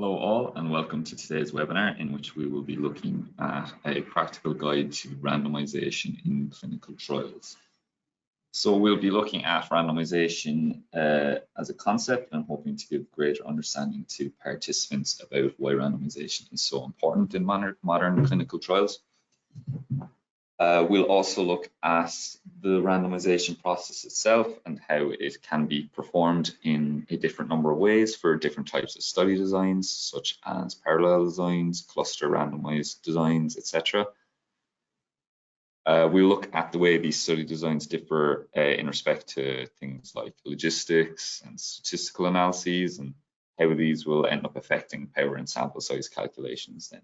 Hello all and welcome to today's webinar in which we will be looking at a practical guide to randomization in clinical trials. So we'll be looking at randomization as a concept and hoping to give greater understanding to participants about why randomization is so important in modern clinical trials. We'll also look at the randomization process itself and how it can be performed in a different number of ways for different types of study designs, such as parallel designs, cluster randomized designs, etc. We'll look at the way these study designs differ in respect to things like logistics and statistical analyses and how these will end up affecting power and sample size calculations then.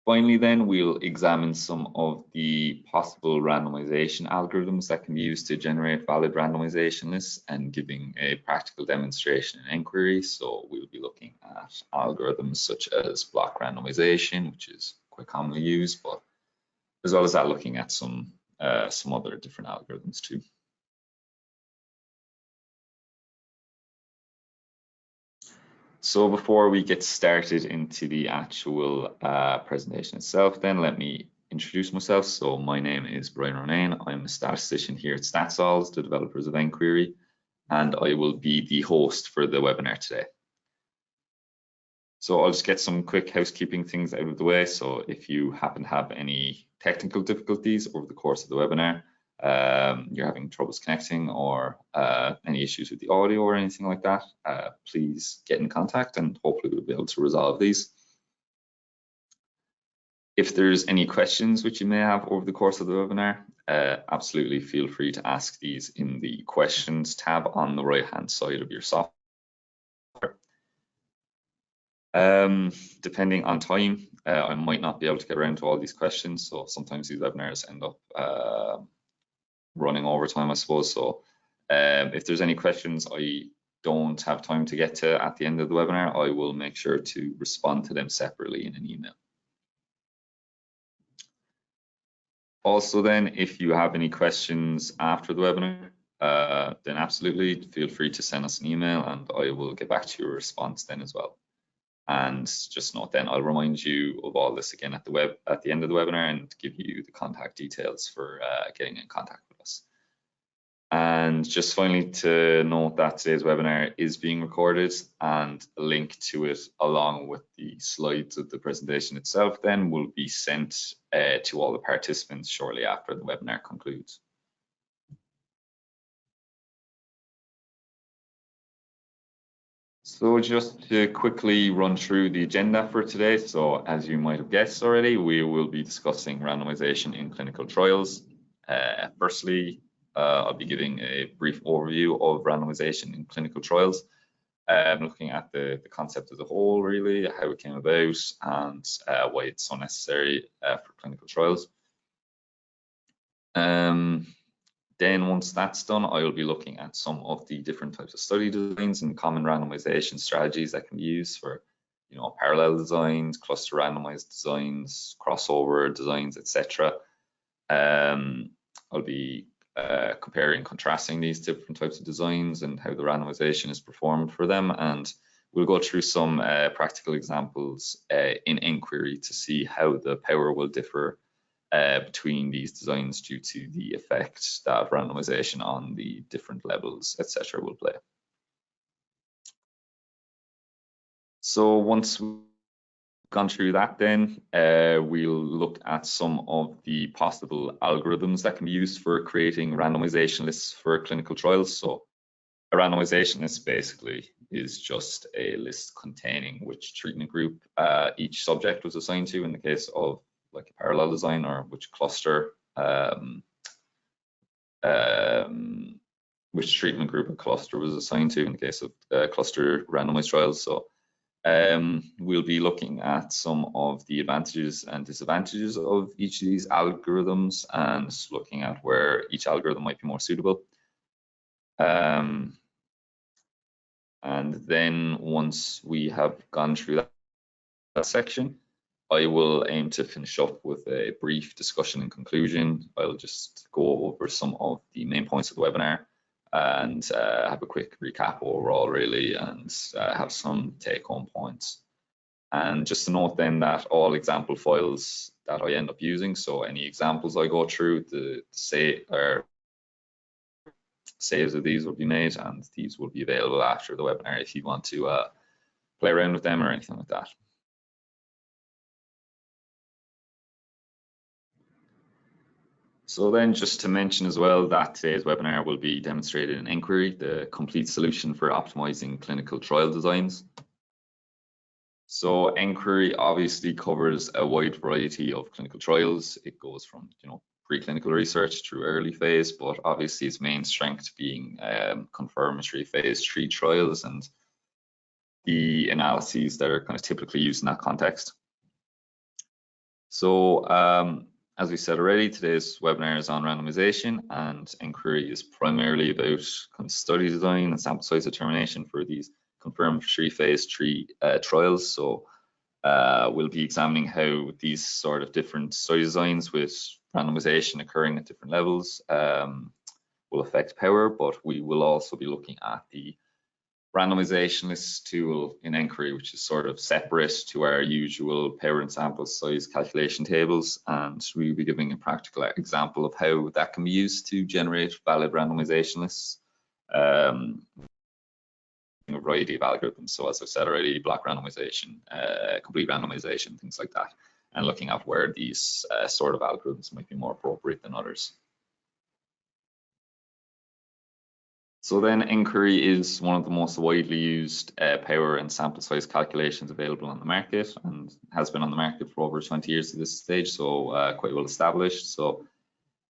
Finally, then, we'll examine some of the possible randomization algorithms that can be used to generate valid randomization lists and giving a practical demonstration and inquiry. So we'll be looking at algorithms such as block randomization, which is quite commonly used, but as well as that, looking at some other different algorithms too. So before we get started into the actual presentation itself, then let me introduce myself. So my name is Brian Ronayne. I'm a statistician here at StatSolves, the developers of nQuery, and I will be the host for the webinar today. So I'll just get some quick housekeeping things out of the way. So if you happen to have any technical difficulties over the course of the webinar, you're having troubles connecting or any issues with the audio or anything like that, please get in contact and hopefully we'll be able to resolve these. If there's any questions which you may have over the course of the webinar, absolutely feel free to ask these in the questions tab on the right hand side of your software. Depending on time, I might not be able to get around to all these questions, so sometimes these webinars end up running over time, I suppose. So if there's any questions I don't have time to get to at the end of the webinar, I will make sure to respond to them separately in an email. Also then, if you have any questions after the webinar, then absolutely feel free to send us an email and I will get back to your response then as well. And just note then, I'll remind you of all this again at the end of the webinar and give you the contact details for getting in contact with us. And just finally to note that today's webinar is being recorded and a link to it along with the slides of the presentation itself then will be sent to all the participants shortly after the webinar concludes. So just to quickly run through the agenda for today. So as you might have guessed already, we will be discussing randomization in clinical trials. Firstly, I'll be giving a brief overview of randomization in clinical trials, looking at the concept as a whole, really, how it came about and why it's so necessary for clinical trials. Then once that's done, I will be looking at some of the different types of study designs and common randomization strategies that can be used for, parallel designs, cluster randomized designs, crossover designs, etc. I'll be comparing, contrasting these different types of designs and how the randomization is performed for them, and we'll go through some practical examples in nQuery to see how the power will differ between these designs due to the effect that randomization on the different levels, etc. will play. So once we've gone through that then, we'll look at some of the possible algorithms that can be used for creating randomization lists for clinical trials. So a randomization list basically is just a list containing which treatment group each subject was assigned to in the case of like a parallel design, or which cluster, which treatment group a cluster was assigned to in the case of cluster randomized trials. So we'll be looking at some of the advantages and disadvantages of each of these algorithms and looking at where each algorithm might be more suitable. And then once we have gone through that section, I will aim to finish up with a brief discussion and conclusion. I'll just go over some of the main points of the webinar and have a quick recap overall really, and have some take-home points. And just to note then that all example files that I end up using, so any examples I go through, the saves of these will be made, and these will be available after the webinar if you want to play around with them or anything like that. So then just to mention as well that today's webinar will be demonstrated in Inquiry, the complete solution for optimizing clinical trial designs. So Inquiry obviously covers a wide variety of clinical trials. It goes from, preclinical research through early phase, but obviously its main strength being confirmatory phase 3 trials and the analyses that are kind of typically used in that context. So as we said already, today's webinar is on randomization, and Inquiry is primarily about kind of study design and sample size determination for these confirmatory phase 3 trials. So we'll be examining how these sort of different study designs with randomization occurring at different levels will affect power, but we will also be looking at the randomization list tool in Inquiry, which is sort of separate to our usual power and sample size calculation tables, and we'll be giving a practical example of how that can be used to generate valid randomization lists. A variety of algorithms, so as I said already, block randomization, complete randomization, things like that, and looking at where these sort of algorithms might be more appropriate than others. So then Inquiry is one of the most widely used power and sample size calculations available on the market, and has been on the market for over 20 years at this stage, so quite well established. So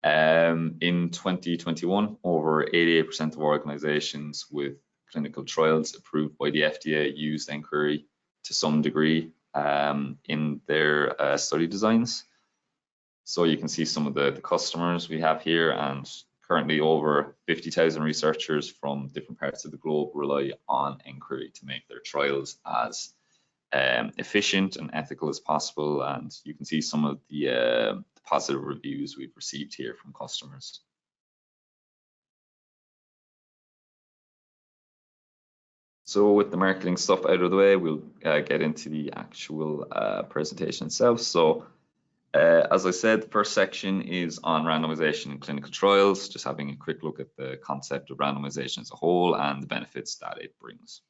in 2021, over 88% of organizations with clinical trials approved by the FDA used Inquiry to some degree in their study designs. So you can see some of the customers we have here, and currently over 50,000 researchers from different parts of the globe rely on Inquiry to make their trials as efficient and ethical as possible. And you can see some of the positive reviews we've received here from customers. So with the marketing stuff out of the way, we'll get into the actual presentation itself. So as I said, the first section is on randomization in clinical trials, just having a quick look at the concept of randomization as a whole and the benefits that it brings.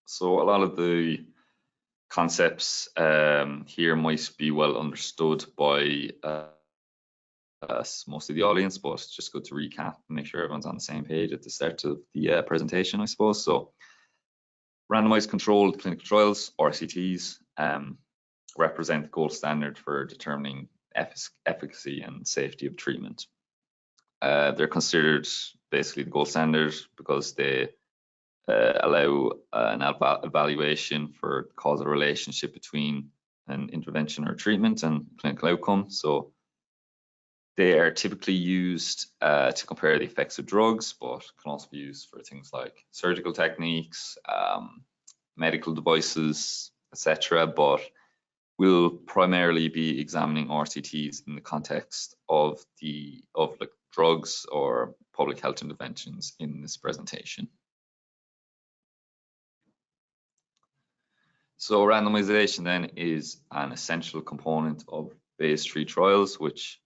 So a lot of the concepts here might be well understood by most of the audience, but it's just good to recap and make sure everyone's on the same page at the start of the presentation, I suppose. So randomized controlled clinical trials, RCTs, represent the gold standard for determining efficacy and safety of treatment. They're considered basically the gold standard because they allow an evaluation for causal relationship between an intervention or treatment and clinical outcome. So they are typically used to compare the effects of drugs, but can also be used for things like surgical techniques, medical devices, etc. But we'll primarily be examining RCTs in the context of like drugs or public health interventions in this presentation. So randomization then is an essential component of phase 3 trials, which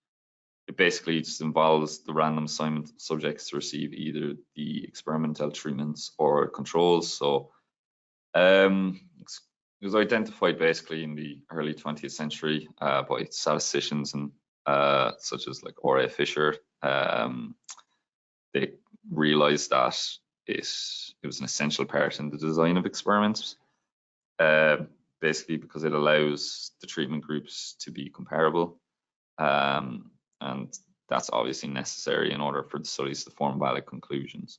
it basically just involves the random assignment of subjects to receive either the experimental treatments or controls. So it was identified basically in the early 20th century by statisticians and such as like R.A. Fisher. They realized that it was an essential part in the design of experiments, basically because it allows the treatment groups to be comparable. And that's obviously necessary in order for the studies to form valid conclusions.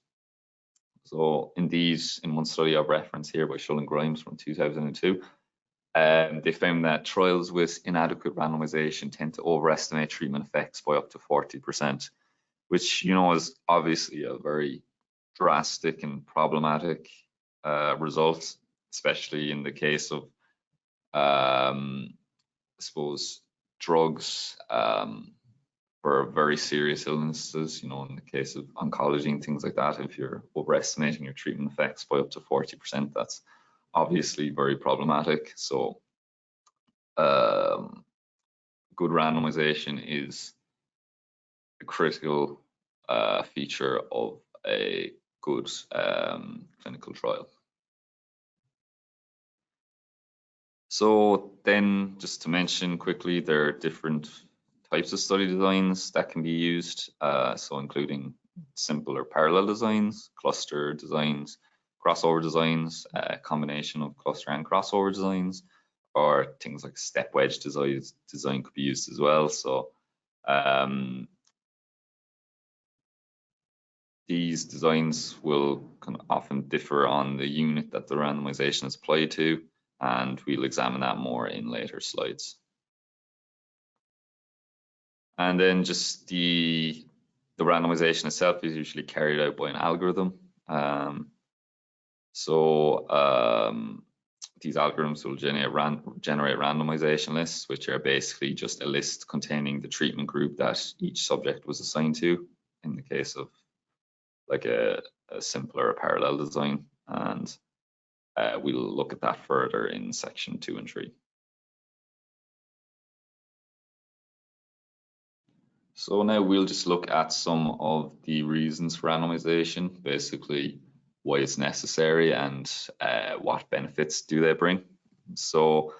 So indeed, in one study of reference here by Shull and Grimes from 2002, they found that trials with inadequate randomization tend to overestimate treatment effects by up to 40%, which, is obviously a very drastic and problematic result, especially in the case of, I suppose, drugs for very serious illnesses, you know, in the case of oncology and things like that. If you're overestimating your treatment effects by up to 40%, that's obviously very problematic. So good randomization is a critical feature of a good clinical trial. So then, just to mention quickly, there are different types of study designs that can be used, so including simple or parallel designs, cluster designs, crossover designs, a combination of cluster and crossover designs, or things like step wedge design could be used as well. So these designs will kind of often differ on the unit that the randomization is applied to, and we'll examine that more in later slides. And then just the randomization itself is usually carried out by an algorithm. These algorithms will generate randomization lists, which are basically just a list containing the treatment group that each subject was assigned to, in the case of like a simpler or parallel design. And we'll look at that further in section 2 and 3. So now we'll just look at some of the reasons for randomization, basically why it's necessary and what benefits do they bring. So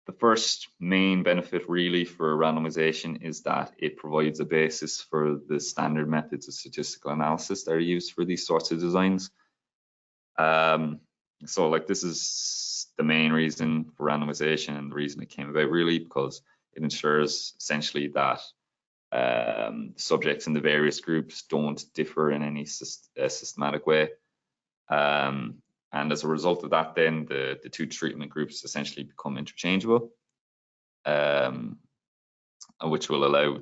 the first main benefit really for randomization is that it provides a basis for the standard methods of statistical analysis that are used for these sorts of designs. So like this is the main reason for randomization and the reason it came about really, because it ensures essentially that subjects in the various groups don't differ in any systematic way. And as a result of that, then the two treatment groups essentially become interchangeable, which will allow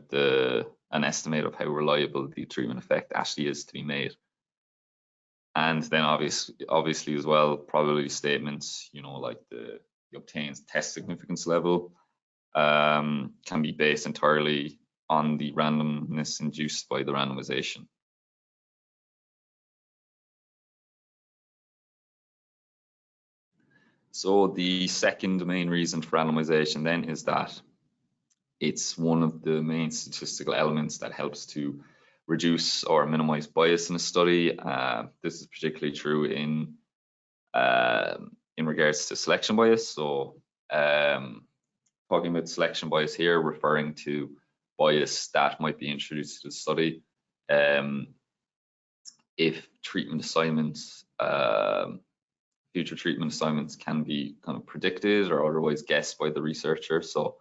an estimate of how reliable the treatment effect actually is to be made. And then obviously as well, probability statements, you know, like the obtained test significance level can be based entirely on the randomness induced by the randomization. So the second main reason for randomization then is that it's one of the main statistical elements that helps to reduce or minimize bias in a study. This is particularly true in regards to selection bias. So talking about selection bias here, referring to bias that might be introduced to the study. If treatment assignments, future treatment assignments can be kind of predicted or otherwise guessed by the researcher. So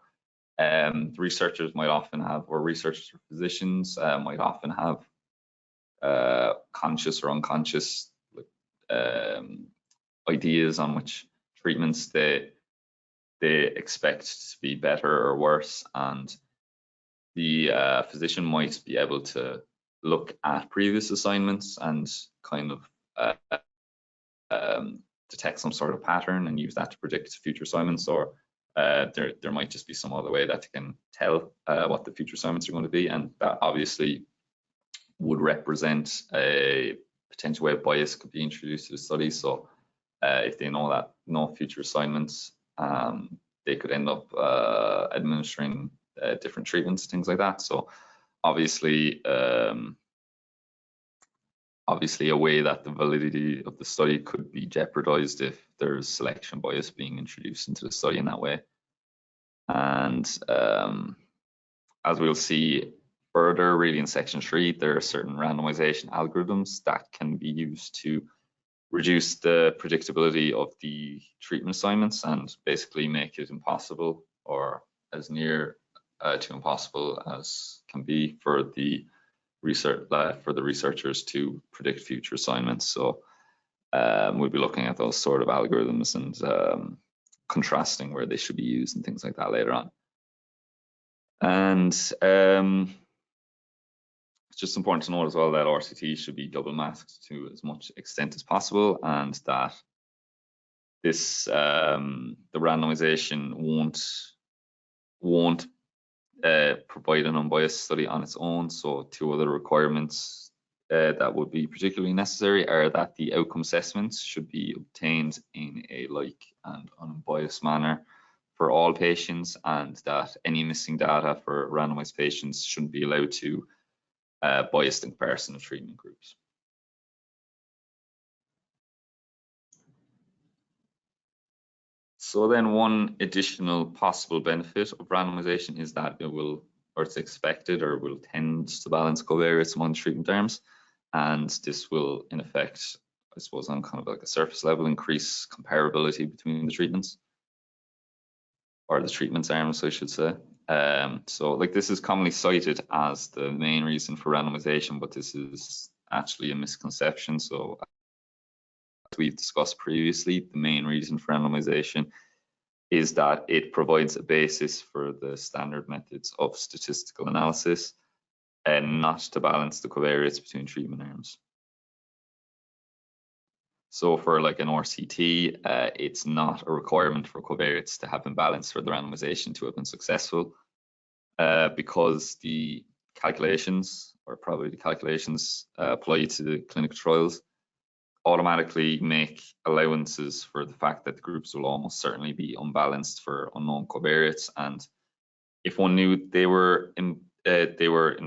researchers might often have, or researchers or physicians might often have conscious or unconscious ideas on which treatments they expect to be better or worse, and the physician might be able to look at previous assignments and kind of detect some sort of pattern and use that to predict future assignments, or there might just be some other way that they can tell what the future assignments are going to be, and that obviously would represent a potential way bias could be introduced to the study. So if they know that no future assignments, they could end up administering different treatments, things like that. So obviously a way that the validity of the study could be jeopardized if there's selection bias being introduced into the study in that way. And as we'll see further really in section 3, there are certain randomization algorithms that can be used to reduce the predictability of the treatment assignments and basically make it impossible, or as near to impossible as can be, for the researchers to predict future assignments. So we'll be looking at those sort of algorithms and contrasting where they should be used and things like that later on. And it's just important to note as well that RCT should be double masked to as much extent as possible, and that this the randomization won't provide an unbiased study on its own. So two other requirements that would be particularly necessary are that the outcome assessments should be obtained in a like and unbiased manner for all patients, and that any missing data for randomized patients shouldn't be allowed to bias the comparison of treatment groups. So then one additional possible benefit of randomization is that it will, or it's expected, or will tend to balance covariates among treatment arms. And this will, in effect, I suppose on kind of like a surface level, increase comparability between the treatments, or the treatments arms, I should say. So like this is commonly cited as the main reason for randomization, but this is actually a misconception. So as we've discussed previously, the main reason for randomization is that it provides a basis for the standard methods of statistical analysis and not to balance the covariates between treatment arms. So for like an RCT, it's not a requirement for covariates to have been balanced for the randomization to have been successful, because the calculations, or probability calculations, applied to the clinical trials automatically make allowances for the fact that the groups will almost certainly be unbalanced for unknown covariates, and if one knew they were in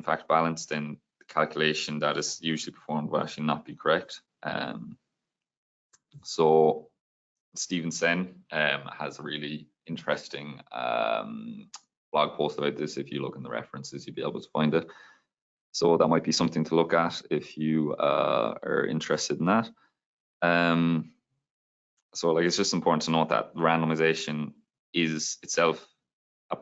fact balanced, then the calculation that is usually performed will actually not be correct. So Stephen Sen has a really interesting blog post about this. If you look in the references, you'll be able to find it. So that might be something to look at if you are interested in that. So like it's just important to note that randomization is itself a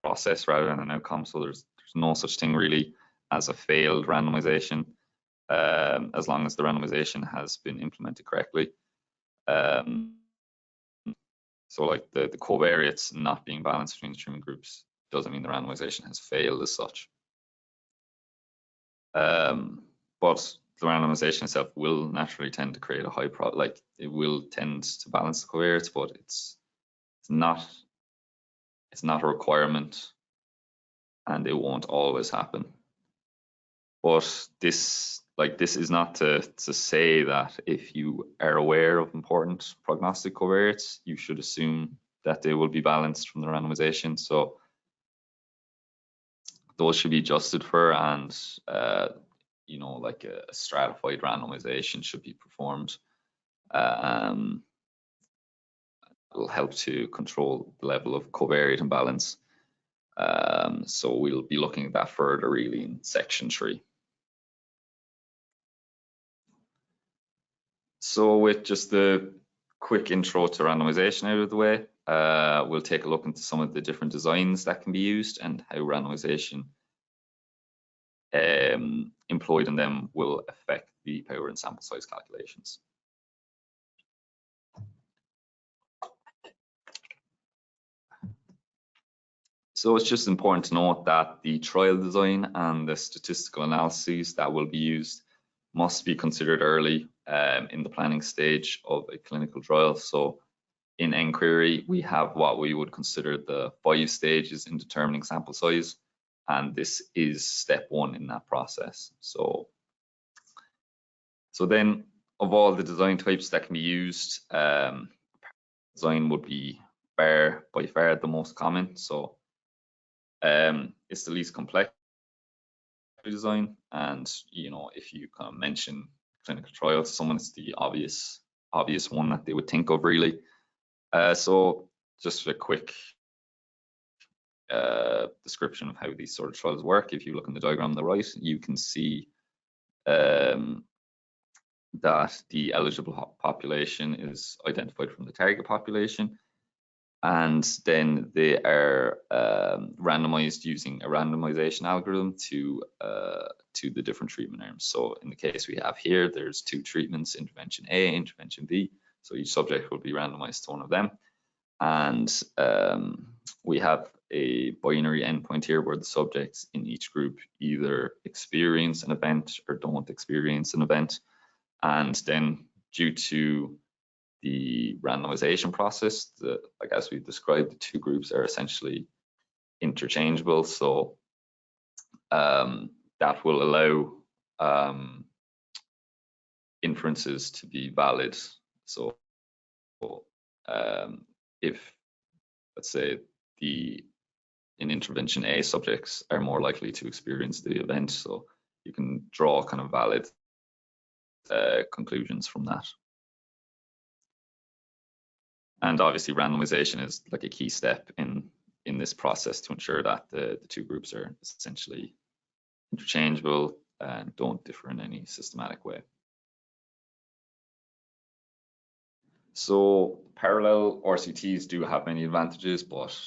process rather than an outcome. So there's no such thing really as a failed randomization, as long as the randomization has been implemented correctly. So like the covariates not being balanced between the treatment groups doesn't mean the randomization has failed as such. But the randomization itself will naturally tend to create a high like it will tend to balance the covariates, but it's not a requirement, and it won't always happen. But this is not to say that if you are aware of important prognostic covariates, you should assume that they will be balanced from the randomization. So those should be adjusted for, and you know, like a stratified randomization should be performed. It will help to control the level of covariate imbalance. So we'll be looking at that further really in section 3. So with just the quick intro to randomization out of the way, we'll take a look into some of the different designs that can be used and how randomization employed in them will affect the power and sample size calculations. So it's just important to note that the trial design and the statistical analyses that will be used must be considered early in the planning stage of a clinical trial. So in Enquiry, we have what we would consider the 5 stages in determining sample size, and this is step 1 in that process. So then of all the design types that can be used, design would be by far the most common. So it's the least complex design, and you know, if you kind of mention clinical trials to someone, it's the obvious one that they would think of really. So just a quick description of how these sort of trials work. If you look in the diagram on the right, you can see that the eligible population is identified from the target population, and then they are randomized using a randomization algorithm to the different treatment arms. So in the case we have here, there's 2 treatments, intervention A, intervention B. So each subject will be randomized to one of them. And we have a binary endpoint here where the subjects in each group either experience an event or don't experience an event. And then due to the randomization process, like as we've described, the 2 groups are essentially interchangeable, so that will allow inferences to be valid. So if, let's say, in intervention A, subjects are more likely to experience the event, so you can draw kind of valid conclusions from that. And obviously randomization is like a key step in this process to ensure that the two groups are essentially interchangeable and don't differ in any systematic way. So parallel RCTs do have many advantages, but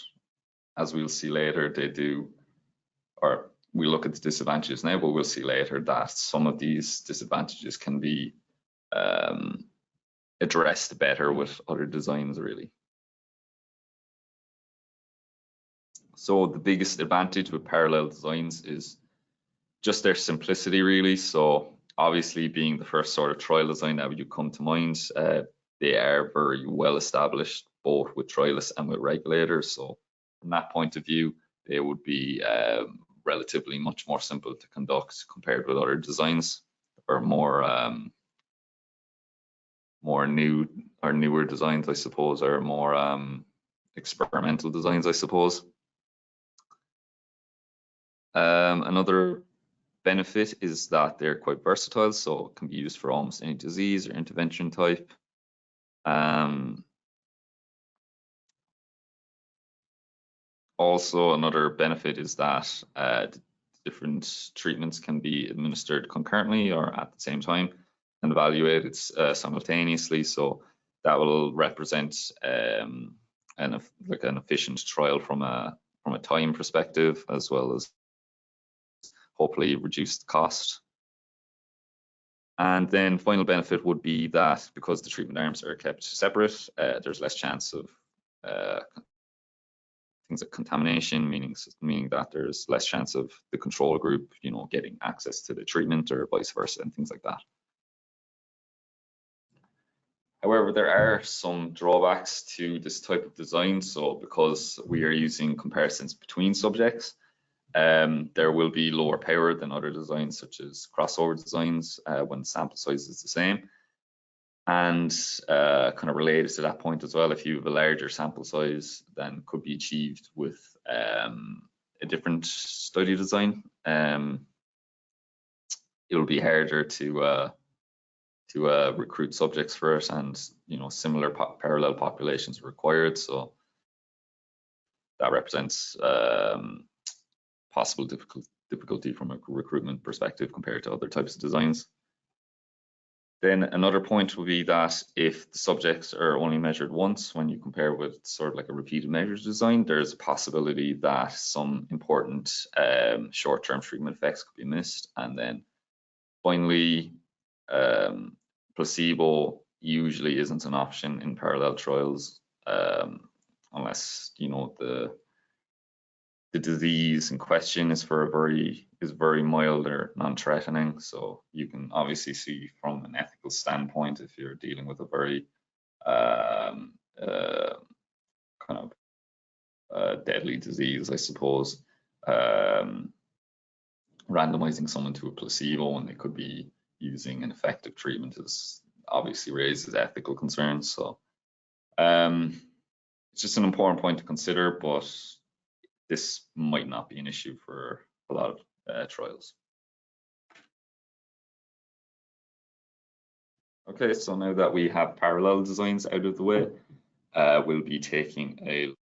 as we'll see later, they do, or we look at the disadvantages now, but we'll see later that some of these disadvantages can be addressed better with other designs, really. So the biggest advantage with parallel designs is just their simplicity, really. So obviously, being the first sort of trial design that would come to mind, they are very well established, both with trialists and with regulators. So from that point of view, they would be relatively much more simple to conduct compared with other designs, or more newer designs, I suppose, or more experimental designs, I suppose. Another benefit is that they're quite versatile, so it can be used for almost any disease or intervention type. Also, another benefit is that different treatments can be administered concurrently or at the same time and evaluated simultaneously. So that will represent an efficient trial from a time perspective, as well as hopefully reduce the cost. And then final benefit would be that because the treatment arms are kept separate, there's less chance of things like contamination, meaning that there's less chance of the control group, getting access to the treatment or vice versa and things like that. However, there are some drawbacks to this type of design. So because we are using comparisons between subjects, there will be lower power than other designs, such as crossover designs, when sample size is the same. And kind of related to that point as well, if you have a larger sample size than could be achieved with a different study design, it'll be harder to recruit subjects for it, and similar parallel populations are required. So that represents possible difficulty from a recruitment perspective compared to other types of designs. Then another point would be that if the subjects are only measured once, when you compare with sort of like a repeated measures design, there's a possibility that some important short-term treatment effects could be missed. And then finally, placebo usually isn't an option in parallel trials unless the disease in question is very mild or non-threatening. So you can obviously see from an ethical standpoint, if you're dealing with a very kind of deadly disease, I suppose, randomizing someone to a placebo when they could be using an effective treatment is obviously raises ethical concerns. So it's just an important point to consider, but this might not be an issue for a lot of trials. Okay, so now that we have parallel designs out of the way, we'll be taking a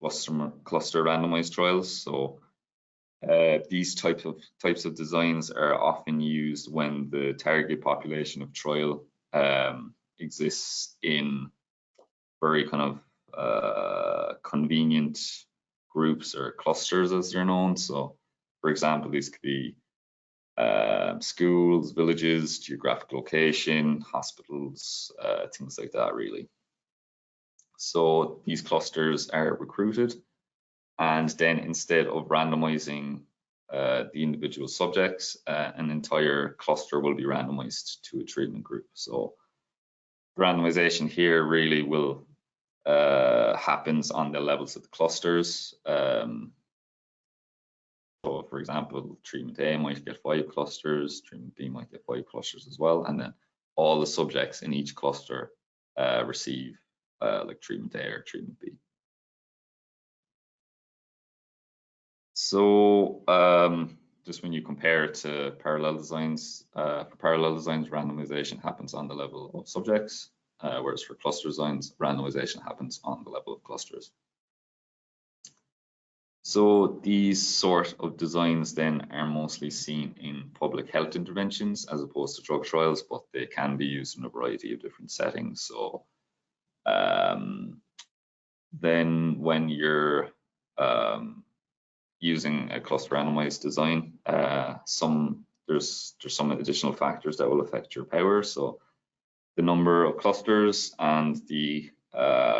cluster randomized trials. So these types of designs are often used when the target population of trial exists in very kind of convenient groups or clusters, as they're known. So for example, these could be schools, villages, geographic location, hospitals, things like that, really. So these clusters are recruited, and then instead of randomizing the individual subjects, an entire cluster will be randomized to a treatment group. So randomization here really will happens on the levels of the clusters. So for example, treatment A might get 5 clusters, treatment B might get 5 clusters as well, and then all the subjects in each cluster receive like treatment A or treatment B. So just when you compare it to parallel designs, for parallel designs, randomization happens on the level of subjects, whereas for cluster designs, randomization happens on the level of clusters. So these sort of designs then are mostly seen in public health interventions as opposed to drug trials, but they can be used in a variety of different settings. So then when you're using a cluster randomized design, there's some additional factors that will affect your power. So the number of clusters and the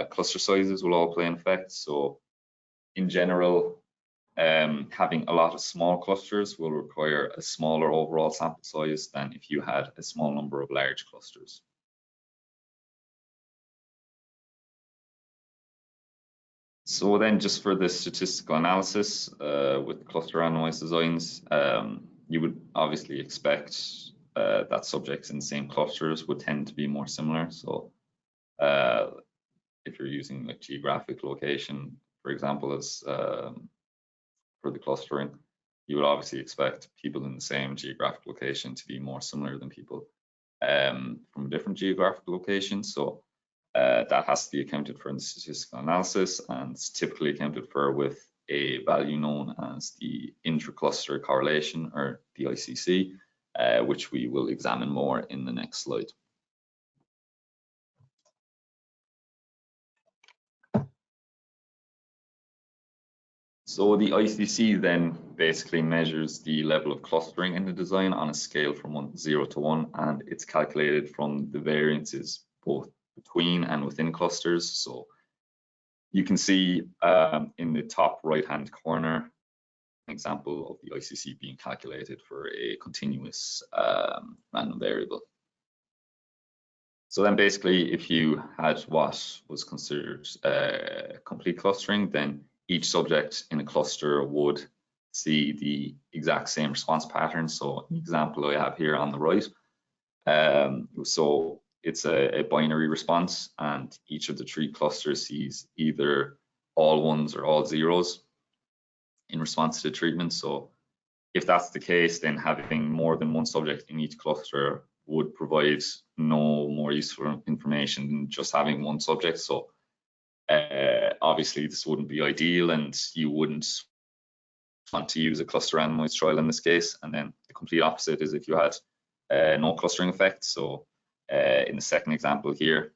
cluster sizes will all play an effect. So in general, having a lot of small clusters will require a smaller overall sample size than if you had a small number of large clusters. So then just for the statistical analysis with cluster randomized designs, you would obviously expect that subjects in the same clusters would tend to be more similar. So if you're using like geographic location, for example, as for the clustering, you would obviously expect people in the same geographic location to be more similar than people from a different geographic location. So that has to be accounted for in the statistical analysis, and it's typically accounted for with a value known as the intra-cluster correlation, or the ICC, which we will examine more in the next slide. So the ICC then basically measures the level of clustering in the design on a scale from 0 to 1, and it's calculated from the variances both between and within clusters. So you can see in the top right-hand corner an example of the ICC being calculated for a continuous random variable. So then basically, if you had what was considered complete clustering, then each subject in a cluster would see the exact same response pattern. So an example I have here on the right. So it's a binary response, and each of the 3 clusters sees either all ones or all zeros in response to the treatment. So if that's the case, then having more than one subject in each cluster would provide no more useful information than just having one subject. So obviously this wouldn't be ideal, and you wouldn't want to use a cluster randomized trial in this case. And then the complete opposite is if you had no clustering effect. So in the second example here,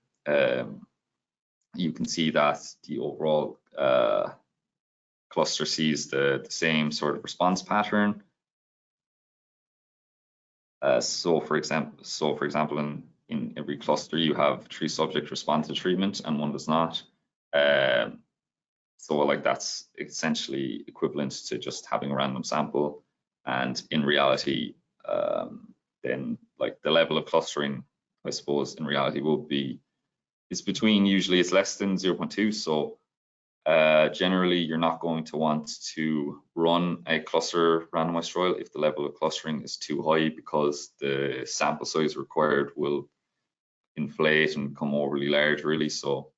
you can see that the overall cluster sees the same sort of response pattern. So for example, in every cluster, you have 3 subjects respond to treatment and 1 does not. So like that's essentially equivalent to just having a random sample. And in reality, then like the level of clustering, I suppose, in reality will be, usually it's less than 0.2. So generally, you're not going to want to run a cluster randomized trial if the level of clustering is too high, because the sample size required will inflate and become overly large, really. So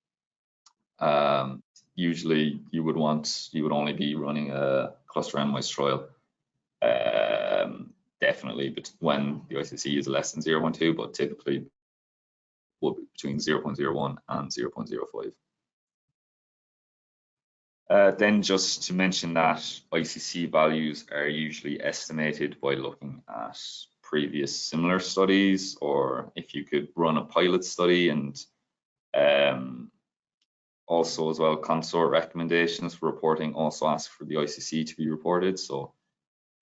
usually you would only be running a cluster randomized trial definitely when the ICC is less than 0.2, but typically will be between 0.01 and 0.05. Then just to mention that ICC values are usually estimated by looking at previous similar studies, or if you could run a pilot study, and also as well consort recommendations for reporting also ask for the ICC to be reported. So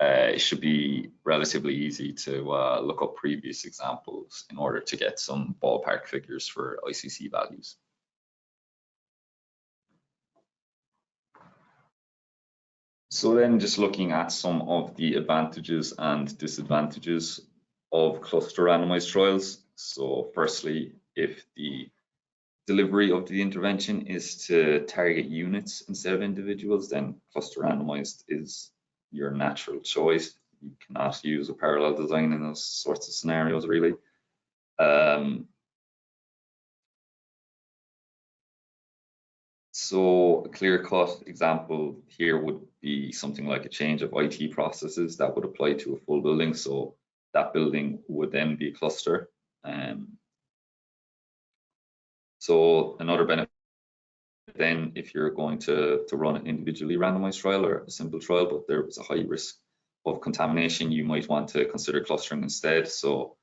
it should be relatively easy to look up previous examples in order to get some ballpark figures for ICC values. So then just looking at some of the advantages and disadvantages of cluster randomized trials. So firstly, if the delivery of the intervention is to target units instead of individuals, then cluster randomized is your natural choice. You cannot use a parallel design in those sorts of scenarios, really. So a clear-cut example here would be something like a change of IT processes that would apply to a full building. So that building would then be a cluster. So another benefit then, if you're going to run an individually randomized trial or a simple trial, but there was a high risk of contamination, you might want to consider clustering instead. So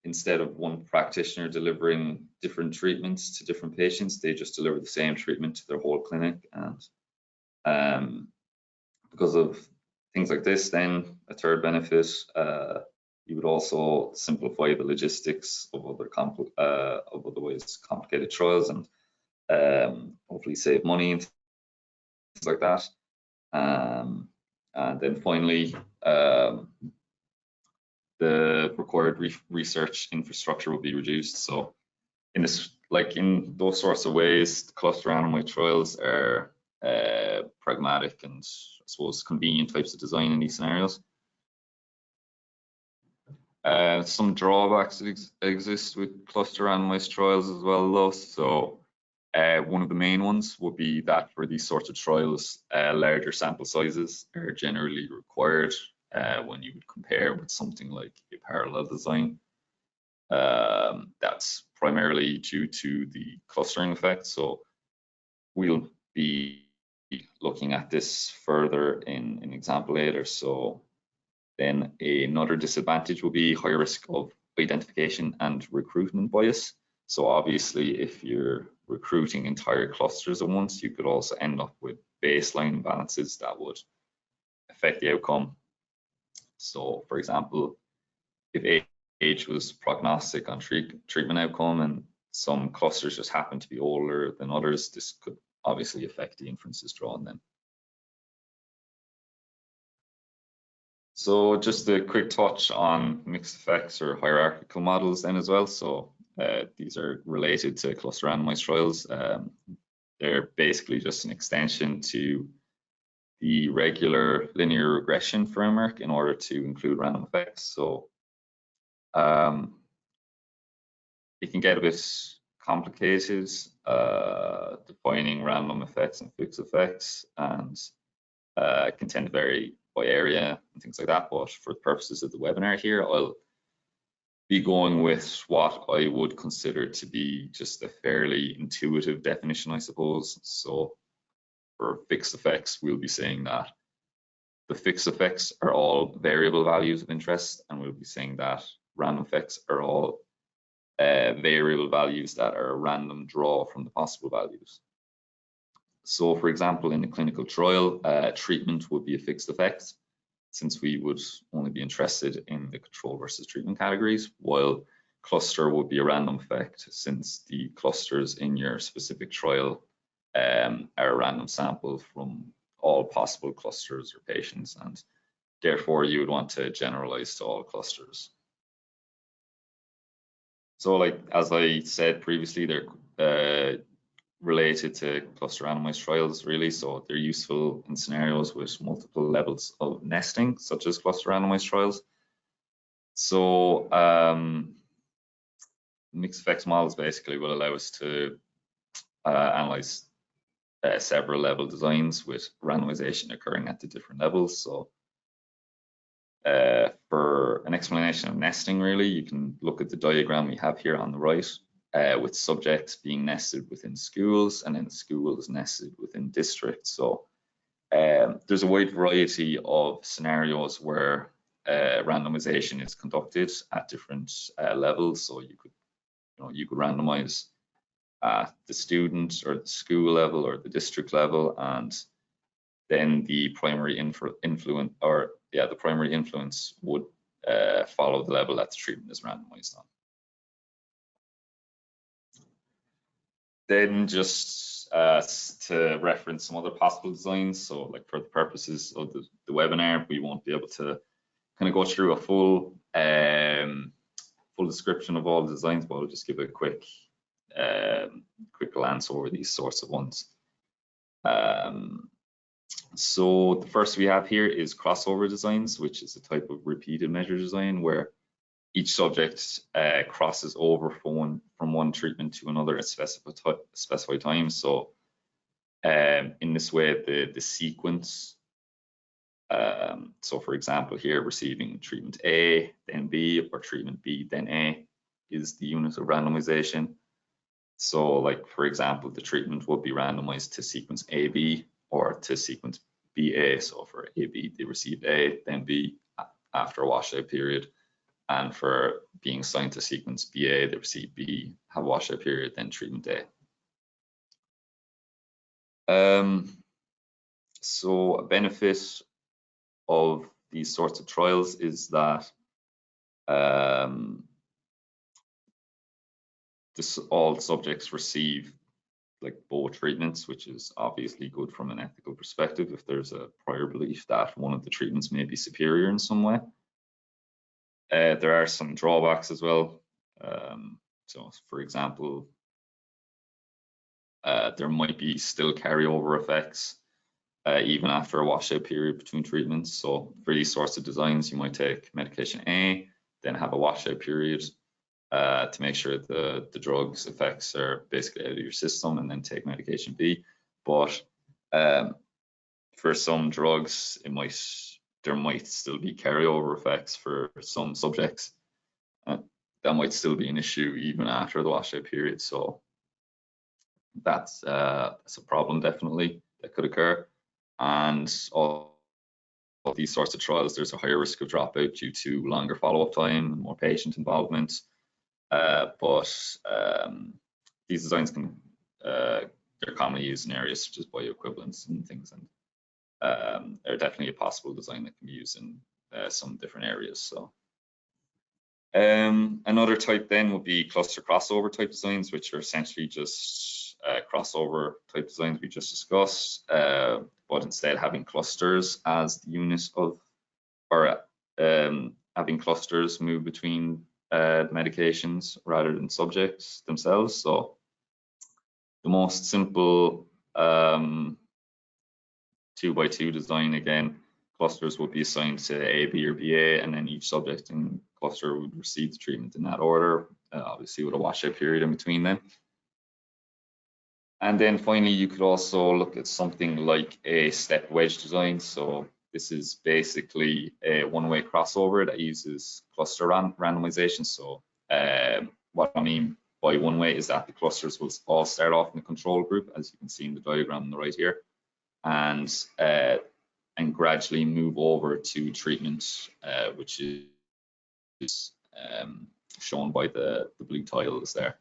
instead of one practitioner delivering different treatments to different patients, they just deliver the same treatment to their whole clinic. And because of things like this, then a third benefit, you would also simplify the logistics of otherwise complicated trials, and hopefully save money and things like that. And then finally, the required research infrastructure will be reduced. So in this, like in those sorts of ways, the cluster randomized trials are pragmatic and I suppose convenient types of design in these scenarios. Some drawbacks exist with cluster randomized trials as well, though. So one of the main ones would be that for these sorts of trials, larger sample sizes are generally required when you would compare with something like a parallel design. That's primarily due to the clustering effect. So we'll be looking at this further in an example later. So then another disadvantage will be higher risk of identification and recruitment bias. So obviously, if you're recruiting entire clusters at once, you could also end up with baseline imbalances that would affect the outcome. So for example, if age was prognostic on treatment outcome and some clusters just happen to be older than others, this could obviously affect the inferences drawn then. So just a quick touch on mixed effects or hierarchical models then as well. So these are related to cluster randomized trials. They're basically just an extension to the regular linear regression framework in order to include random effects. So it can get a bit complicated defining random effects and fixed effects, and it can tend to vary by area and things like that. But for the purposes of the webinar here, I'll be going with what I would consider to be just a fairly intuitive definition, I suppose. So for fixed effects, we'll be saying that the fixed effects are all variable values of interest, and we'll be saying that random effects are all variable values that are a random draw from the possible values. So for example, in a clinical trial, treatment would be a fixed effect, since we would only be interested in the control versus treatment categories, while cluster would be a random effect, since the clusters in your specific trial are a random sample from all possible clusters or patients, and therefore you would want to generalize to all clusters. So like, as I said previously, they're related to cluster randomized trials, really. So they're useful in scenarios with multiple levels of nesting, such as cluster randomized trials. So mixed effects models basically will allow us to analyze several level designs with randomization occurring at the different levels. So for an explanation of nesting, really, you can look at the diagram we have here on the right, with subjects being nested within schools and then schools nested within districts. So there's a wide variety of scenarios where randomization is conducted at different levels. So you could randomize at the student or the school level or the district level, and then the primary influence would follow the level that the treatment is randomized on. Then just to reference some other possible designs, so like for the purposes of the webinar, we won't be able to kind of go through a full full description of all the designs, but I'll just give a quick glance over these sorts of ones. So the first we have here is crossover designs, which is a type of repeated measure design where each subject crosses over from one treatment to another at specified times. So in this way, the sequence, so for example here, receiving treatment A, then B, or treatment B, then A, is the unit of randomization. So like, for example, the treatment would be randomized to sequence AB or to sequence BA. So for AB, they received A, then B after a washout period. And for being assigned to sequence BA, they receive B, have a washout period, then treatment A. So a benefit of these sorts of trials is that all subjects receive like both treatments, which is obviously good from an ethical perspective if there's a prior belief that one of the treatments may be superior in some way. There are some drawbacks as well. So for example, there might be still carryover effects even after a washout period between treatments. So for these sorts of designs, you might take medication A, then have a washout period to make sure the drug's effects are basically out of your system, and then take medication B. But for some drugs, there might still be carryover effects for some subjects. That might still be an issue even after the washout period. So that's a problem definitely that could occur. And all these sorts of trials, there's a higher risk of dropout due to longer follow-up time and more patient involvement. But these designs they're commonly used in areas such as bioequivalence and things, and they're definitely a possible design that can be used in some different areas. So another type then would be cluster crossover type designs, which are essentially just crossover type designs we just discussed, but instead having clusters as the unit of, or having clusters move between medications rather than subjects themselves. So the most simple 2x2 design, again, clusters would be assigned to A, B, or BA, and then each subject in cluster would receive the treatment in that order, obviously with a washout period in between them. And then finally, you could also look at something like a step wedge design. So this is basically a one-way crossover that uses cluster randomization. So what I mean by one way is that the clusters will all start off in the control group, as you can see in the diagram on the right here, and gradually move over to treatment, which is shown by the blue tiles there.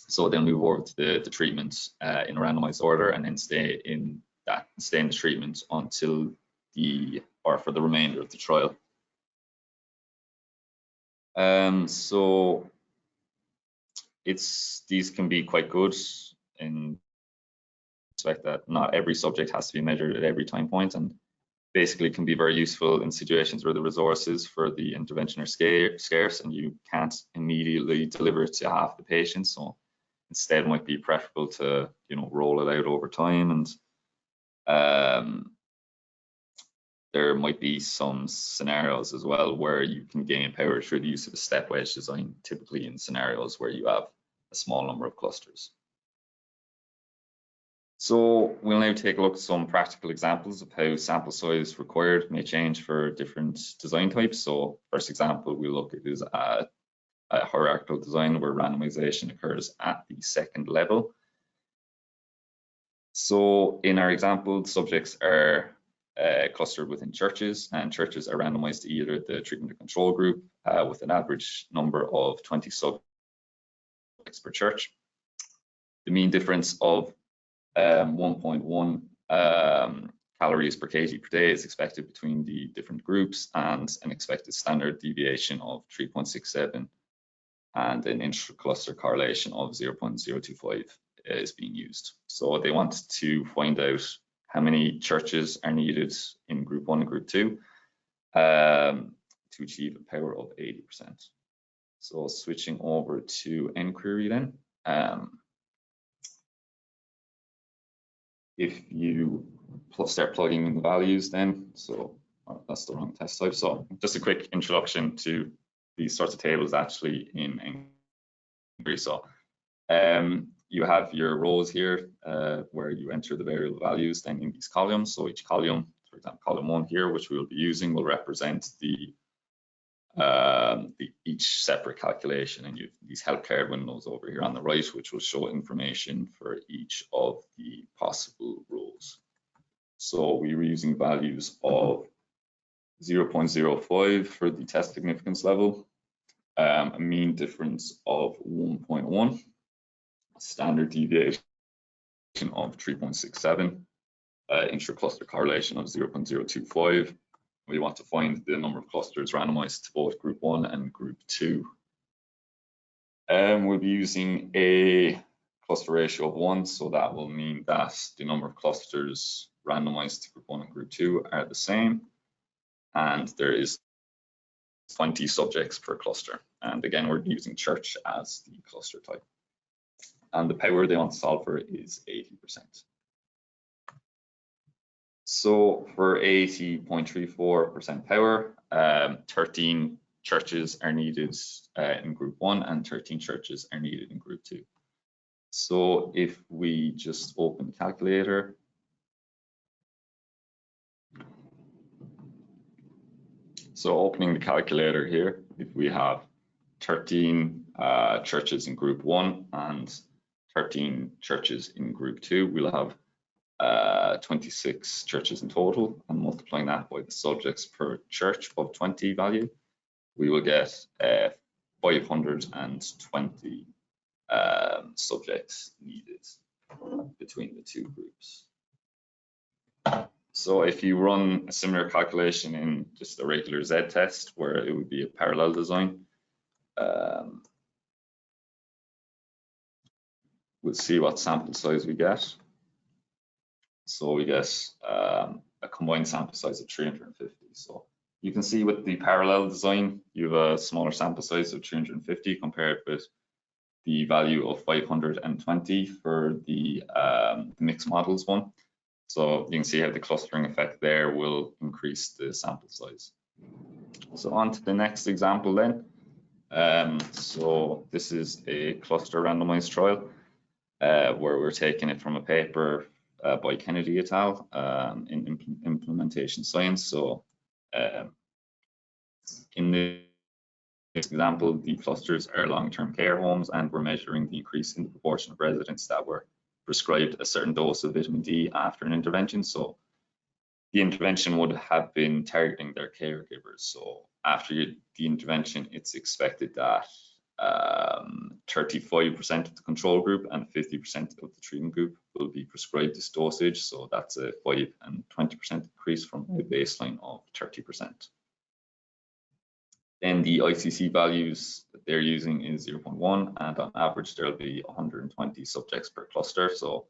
So they'll move over to the treatment in a randomized order, and then stay in the treatment until for the remainder of the trial. So these can be quite good in respect that not every subject has to be measured at every time point, and basically can be very useful in situations where the resources for the intervention are scarce and you can't immediately deliver it to half the patients. So instead, it might be preferable to roll it out over time, and there might be some scenarios as well where you can gain power through the use of a step wedge design, typically in scenarios where you have a small number of clusters. So we'll now take a look at some practical examples of how sample size required may change for different design types. So first example we'll look at is a hierarchical design where randomization occurs at the second level. So in our example, the subjects are clustered within churches, and churches are randomized to either the treatment or control group with an average number of 20 subjects per church. The mean difference of 1.1 calories per kg per day is expected between the different groups, and an expected standard deviation of 3.67 and an intra-cluster correlation of 0.025 is being used. So they want to find out how many churches are needed in group 1 and group 2 to achieve a power of 80%. So switching over to inquiry then. If you start plugging in the values then, so that's the wrong test type. So just a quick introduction to these sorts of tables actually in inquiry. So you have your rows here where you enter the variable values then in these columns. So each column, for example, column 1 here, which we will be using, will represent each separate calculation, and you have these help card windows over here on the right, which will show information for each of the possible rows. So we were using values of 0.05 for the test significance level, a mean difference of 1.1, standard deviation of 3.67, intra-cluster correlation of 0.025. We want to find the number of clusters randomized to both group 1 and group 2. We'll be using a cluster ratio of 1, so that will mean that the number of clusters randomized to group 1 and group 2 are the same, and there is 20 subjects per cluster. And again, we're using church as the cluster type. And the power they want to solve for is 80%. So for 80.34% power, 13 churches are needed in group 1 and 13 churches are needed in group 2. So if we just open the calculator, so opening the calculator here, if we have 13 churches in group 1 and 13 churches in group 2, we'll have 26 churches in total, and multiplying that by the subjects per church of 20 value, we will get 520 subjects needed between the two groups. So if you run a similar calculation in just a regular Z test, where it would be a parallel design, we'll see what sample size we get. So we get a combined sample size of 350. So you can see with the parallel design, you have a smaller sample size of 350 compared with the value of 520 for the mixed models one. So you can see how the clustering effect there will increase the sample size. So on to the next example then. So this is a cluster randomized trial where we're taking it from a paper by Kennedy et al. In implementation science. So in this example, the clusters are long-term care homes, and we're measuring the increase in the proportion of residents that were prescribed a certain dose of vitamin D after an intervention. So the intervention would have been targeting their caregivers. So after the intervention, it's expected that 35% of the control group and 50% of the treatment group will be prescribed this dosage. So that's a 5 and 20% increase from a baseline of 30%. Then the ICC values that they're using is 0.1, and on average there'll be 120 subjects per cluster. So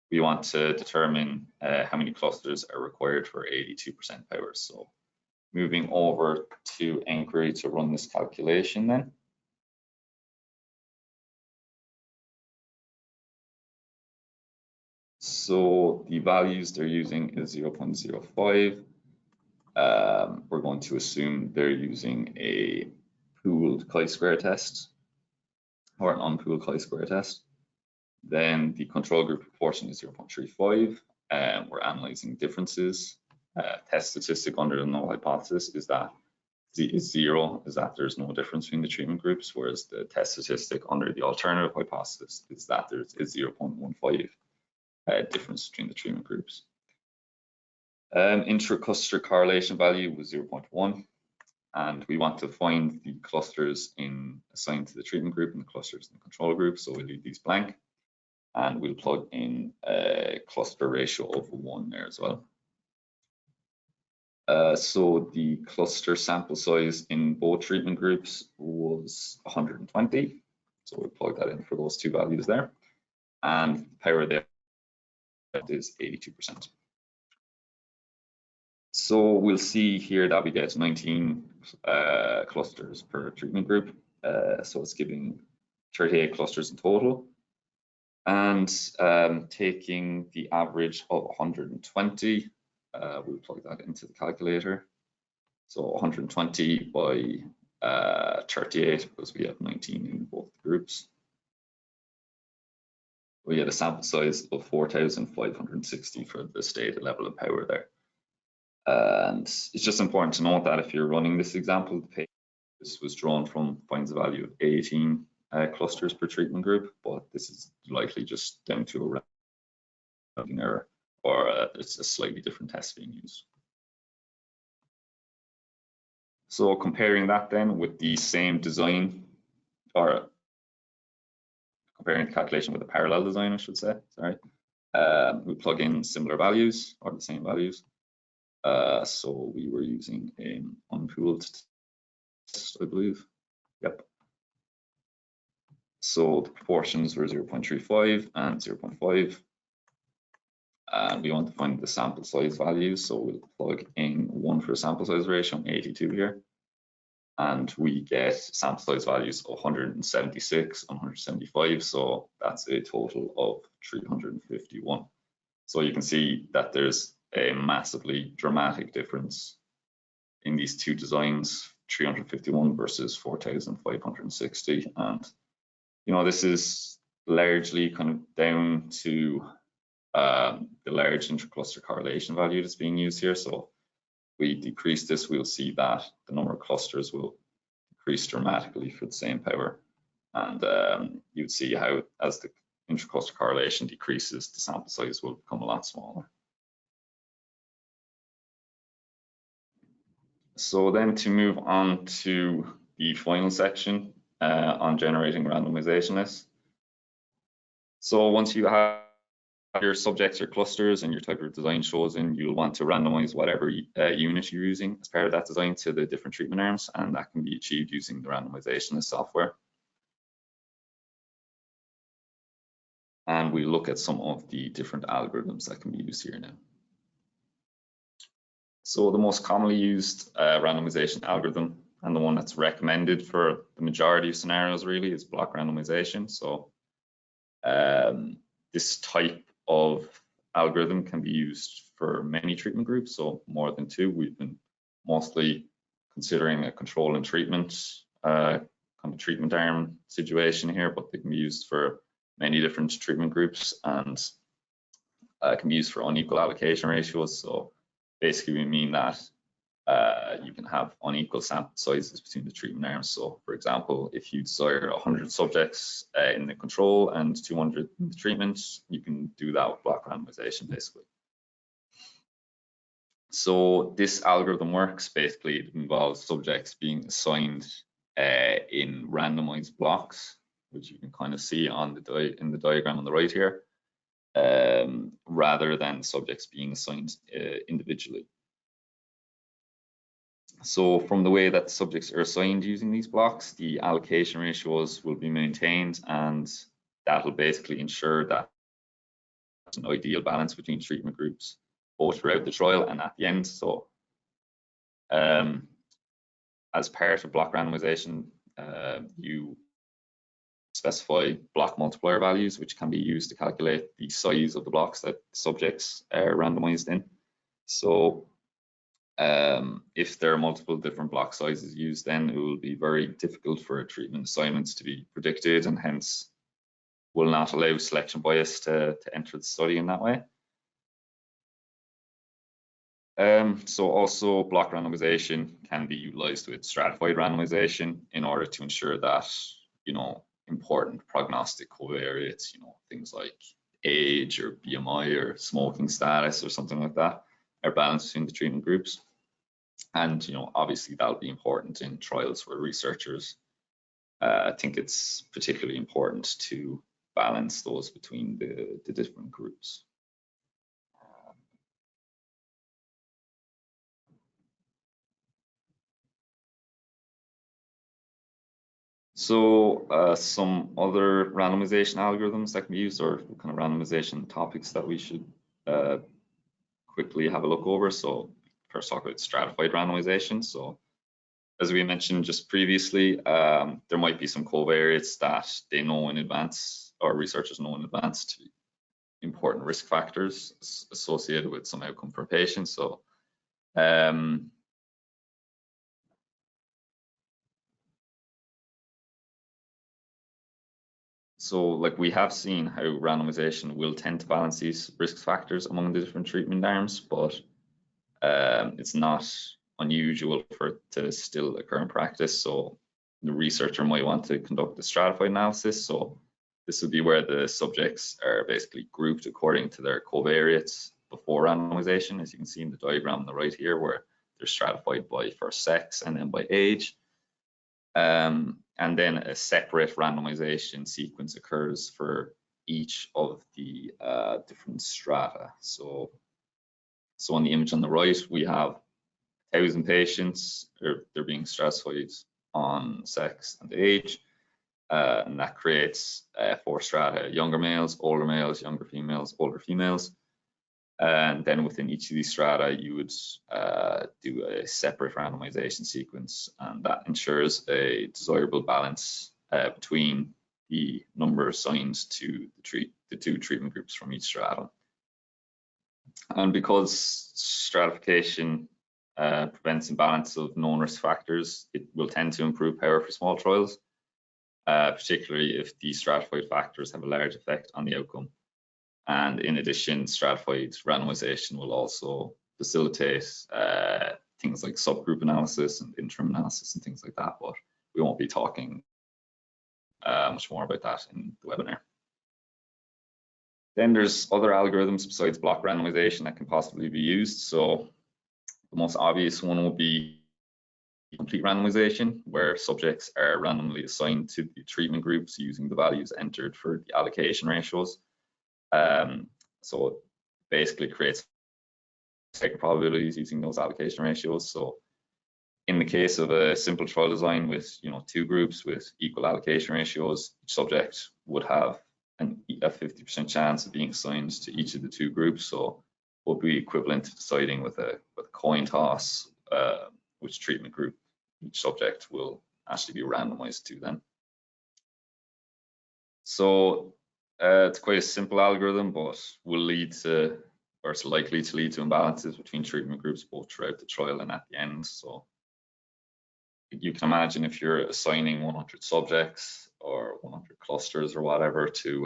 we want to determine how many clusters are required for 82% power. So moving over to inquiry to run this calculation then. So the values they're using is 0.05. We're going to assume they're using a pooled chi-square test or an unpooled chi-square test. Then the control group proportion is 0.35. We're analyzing differences. Test statistic under the null hypothesis is that is 0, is that there's no difference between the treatment groups, whereas the test statistic under the alternative hypothesis is that there is 0.15 difference between the treatment groups. Intra-cluster correlation value was 0.1, and we want to find the clusters assigned to the treatment group and the clusters in the control group. So we'll leave these blank, and we'll plug in a cluster ratio of 1 there as well. So the cluster sample size in both treatment groups was 120. So we'll plug that in for those two values there, and the power there is 82%. So we'll see here that we get 19 clusters per treatment group. So it's giving 38 clusters in total. And taking the average of 120, we'll plug that into the calculator. So 120 by 38, because we have 19 in both groups. We get a sample size of 4,560 for the stated level of power there. And it's just important to note that if you're running this example, this was drawn from finds a value of 18 clusters per treatment group, but this is likely just down to a rounding error, or it's a slightly different test being used. So comparing that then with the same design, or comparing the calculation with a parallel design, I should say, sorry, we plug in similar values or the same values. So we were using an unpooled test, I believe. Yep. So the proportions were 0.35 and 0.5. And we want to find the sample size values. So we'll plug in 1 for sample size ratio, 82 here. And we get sample size values of 176 and 175. So that's a total of 351. So you can see that there's a massively dramatic difference in these two designs, 351 versus 4,560. And, you know, this is largely kind of down to the large intercluster correlation value that's being used here. So if we decrease this, we'll see that the number of clusters will decrease dramatically for the same power. And you'd see how, as the intercluster correlation decreases, the sample size will become a lot smaller. So then to move on to the final section on generating randomization lists. So once you have your subjects, your clusters, and your type of design chosen, you'll want to randomize whatever unit you're using as part of that design to the different treatment arms, and that can be achieved using the randomization list software. And we look at some of the different algorithms that can be used here now. So the most commonly used randomization algorithm, and the one that's recommended for the majority of scenarios really, is block randomization. So this type of algorithm can be used for many treatment groups, so more than 2. We've been mostly considering a control and treatment kind of treatment arm situation here, but they can be used for many different treatment groups, and can be used for unequal allocation ratios. So basically we mean that you can have unequal sample sizes between the treatment arms. So for example, if you desire 100 subjects in the control and 200 in the treatment, you can do that with block randomization basically. So this algorithm works, basically it involves subjects being assigned in randomized blocks, which you can kind of see on in the diagram on the right here, rather than subjects being assigned individually. So from the way that the subjects are assigned using these blocks, the allocation ratios will be maintained, and that will basically ensure that there's an ideal balance between treatment groups both throughout the trial and at the end. So as part of block randomization, you specify block multiplier values, which can be used to calculate the size of the blocks that subjects are randomized in. So if there are multiple different block sizes used, then it will be very difficult for treatment assignments to be predicted, and hence will not allow selection bias to enter the study in that way. So also block randomization can be utilized with stratified randomization in order to ensure that, you know, important prognostic covariates, you know, things like age or BMI or smoking status or something like that, are balanced between the treatment groups. And, you know, obviously that'll be important in trials where researchers think it's particularly important to balance those between the different groups. So some other randomization algorithms that can be used, or kind of randomization topics that we should quickly have a look over. So first talk about stratified randomization. So as we mentioned just previously, there might be some covariates that they know in advance, or researchers know in advance, to important risk factors associated with some outcome for patients. So like we have seen how randomization will tend to balance these risk factors among the different treatment arms, but it's not unusual for it to still occur in practice. So the researcher might want to conduct a stratified analysis. So this would be where the subjects are basically grouped according to their covariates before randomization, as you can see in the diagram on the right here, where they're stratified by first sex and then by age. And then a separate randomization sequence occurs for each of the different strata. So on the image on the right, we have 1,000 patients. They're being stratified on sex and age. And that creates 4 strata: younger males, younger females, older females. And then within each of these strata, you would do a separate randomization sequence, and that ensures a desirable balance between the number assigned to the 2 treatment groups from each stratum. And because stratification prevents imbalance of known risk factors, it will tend to improve power for small trials, particularly if the stratified factors have a large effect on the outcome. And in addition, stratified randomization will also facilitate things like subgroup analysis and interim analysis and things like that, but we won't be talking much more about that in the webinar. Then there's other algorithms besides block randomization that can possibly be used. So the most obvious one will be complete randomization, where subjects are randomly assigned to the treatment groups using the values entered for the allocation ratios. So it basically creates probabilities using those allocation ratios. So in the case of a simple trial design with 2 groups with equal allocation ratios, each subject would have a 50% chance of being assigned to each of the 2 groups. So would be equivalent to deciding with a coin toss which treatment group each subject will actually be randomized to then. So it's quite a simple algorithm, but will lead to, or it's likely to lead to, imbalances between treatment groups both throughout the trial and at the end. So you can imagine if you're assigning 100 subjects or 100 clusters or whatever to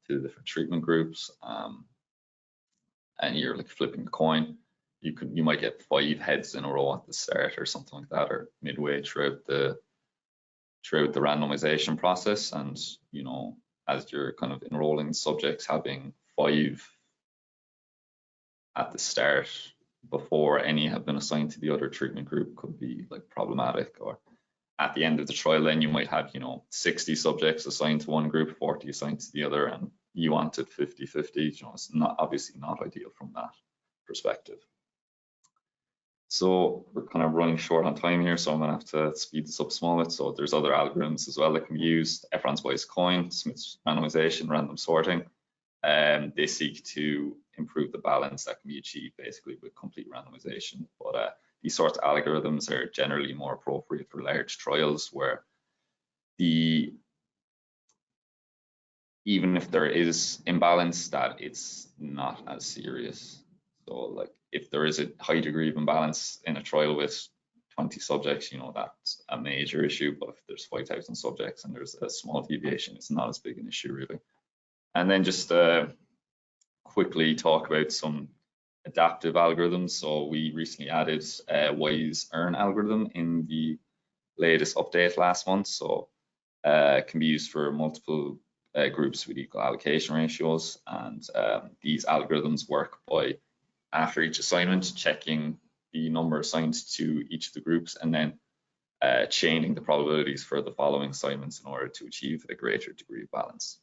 the different treatment groups, and you're like flipping a coin, you might get 5 heads in a row at the start or something like that, or midway throughout the randomization process. And as you're kind of enrolling subjects, having 5 at the start before any have been assigned to the other treatment group could be like problematic. Or at the end of the trial, then you might have 60 subjects assigned to one group, 40 assigned to the other, and you wanted 50-50. It's obviously not ideal from that perspective. So we're kind of running short on time here, so I'm going to have to speed this up a small bit. So there's other algorithms as well that can be used: Efron's Bayes coin, Smith's randomization, random sorting. They seek to improve the balance that can be achieved basically with complete randomization. But these sorts of algorithms are generally more appropriate for large trials, where even if there is imbalance, that it's not as serious. So like if there is a high degree of imbalance in a trial with 20 subjects, that's a major issue. But if there's 5,000 subjects and there's a small deviation, it's not as big an issue really. And then just quickly talk about some adaptive algorithms. So we recently added Wise-EARN algorithm in the latest update last month. So it can be used for multiple groups with equal allocation ratios. And these algorithms work by, after each assignment, checking the number assigned to each of the groups, and then chaining the probabilities for the following assignments in order to achieve a greater degree of balance.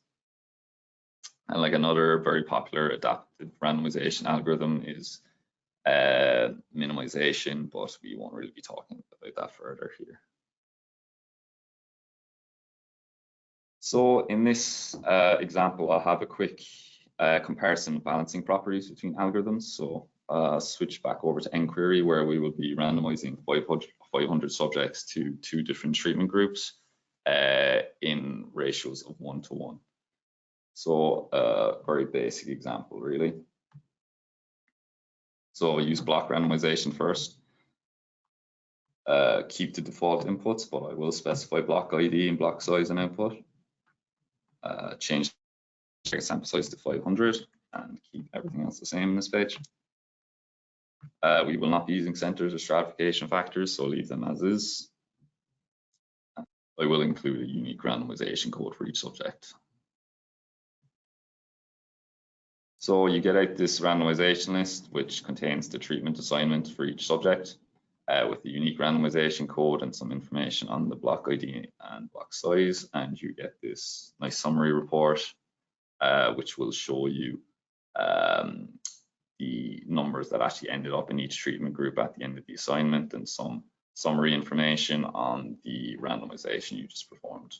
And like another very popular adaptive randomization algorithm is minimization, but we won't really be talking about that further here. So in this example, I'll have a quick comparison of balancing properties between algorithms. So switch back over to inquiry, where we will be randomizing 500 subjects to 2 different treatment groups in ratios of 1:1. So very basic example, really. So use block randomization first. Keep the default inputs, but I will specify block ID and block size and output. Change the sample size to 500 and keep everything else the same in this page. We will not be using centers or stratification factors, so leave them as is. I will include a unique randomization code for each subject. So you get out this randomization list, which contains the treatment assignment for each subject with the unique randomization code and some information on the block ID and block size. And you get this nice summary report, which will show you the numbers that actually ended up in each treatment group at the end of the assignment and some summary information on the randomization you just performed.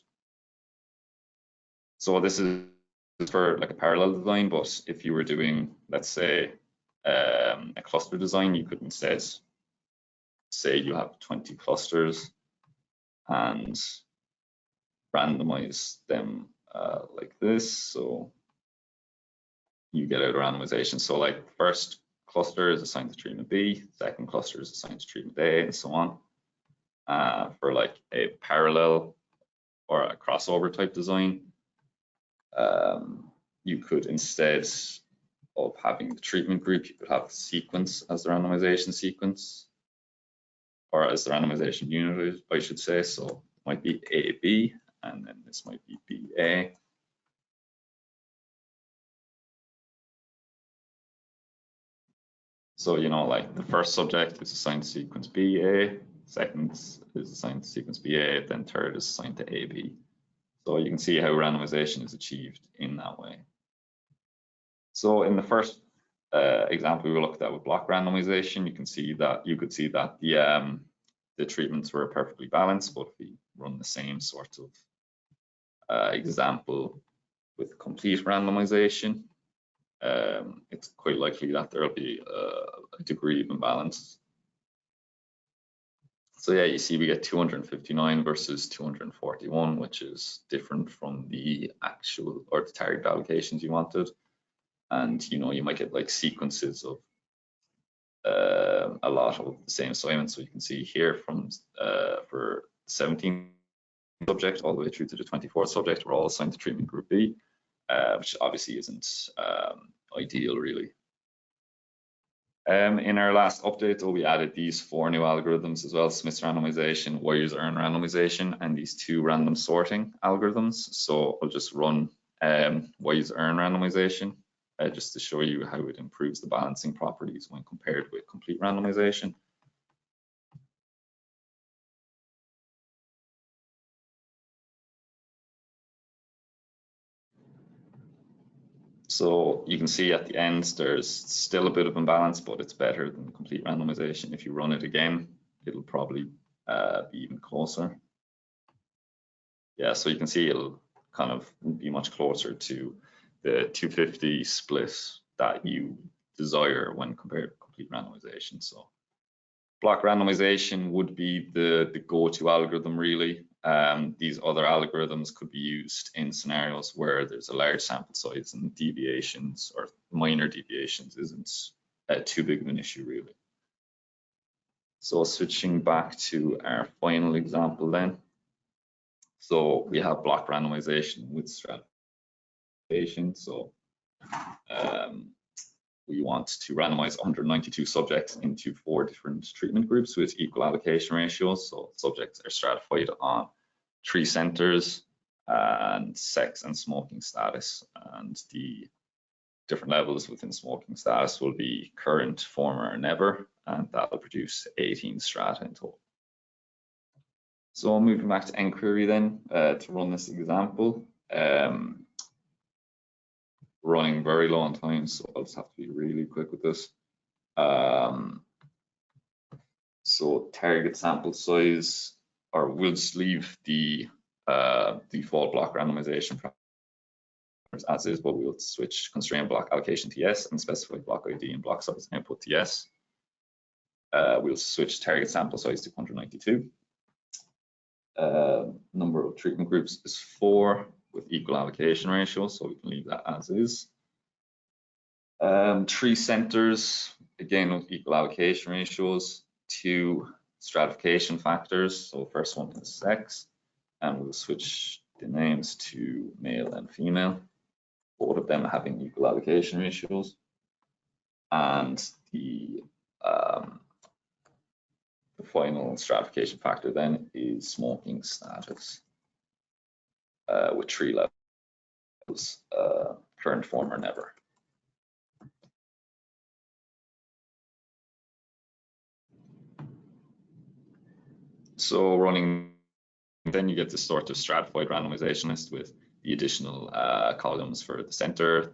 So this is for like a parallel design, but if you were doing, let's say, a cluster design, you could instead say you have 20 clusters and randomize them like this. So you get out a randomization. So like the first cluster is assigned to treatment B, second cluster is assigned to treatment A, and so on. For like a parallel or a crossover type design, you could, instead of having the treatment group, you could have the sequence as the randomization sequence, or as the randomization unit, I should say. So it might be AB, and then this might be BA. So, you know, like the first subject is assigned to sequence BA, second is assigned to sequence BA, then third is assigned to AB. So you can see how randomization is achieved in that way. So in the first example we looked at with block randomization, you could see that the treatments were perfectly balanced. But if we run the same sort of example with complete randomization, it's quite likely that there will be a degree of imbalance. So yeah, you see we get 259 versus 241, which is different from the actual or the target allocations you wanted. And you know, you might get like sequences of a lot of the same assignments. So you can see here from for 17 subject all the way through to the 24th subject, we're all assigned to treatment group B, which obviously isn't ideal, really. In our last update, though, we added these 4 new algorithms as well: Smith's randomization, Wise-Urn randomization, and these 2 random sorting algorithms. So I'll just run Wise-Urn randomization just to show you how it improves the balancing properties when compared with complete randomization. So you can see at the end there's still a bit of imbalance, but it's better than complete randomization. If you run it again, it'll probably be even closer. Yeah, so you can see it'll kind of be much closer to the 250 split that you desire when compared to complete randomization. So block randomization would be the go-to algorithm, really. These other algorithms could be used in scenarios where there's a large sample size and deviations or minor deviations isn't too big of an issue, really. So switching back to our final example then. So we have block randomization with stratification. So we want to randomize 192 subjects into 4 different treatment groups with equal allocation ratios. So subjects are stratified on 3 centers and sex and smoking status. And the different levels within smoking status will be current, former, never, and that'll produce 18 strata in total. So moving back to inquiry then to run this example. Running very low on time, so I'll just have to be really quick with this. So target sample size, or we'll just leave the default block randomization as is, but we'll switch constraint block allocation to yes and specify block ID and block size output to yes. We'll switch target sample size to 192. Number of treatment groups is 4 with equal allocation ratio, so we can leave that as is. 3 centers, again with equal allocation ratios. 2 stratification factors, so first one is sex, and we'll switch the names to male and female, both of them having equal allocation ratios. And the final stratification factor then is smoking status with 3 levels, current, former, never. So running, then you get this sort of stratified randomization list with the additional columns for the center,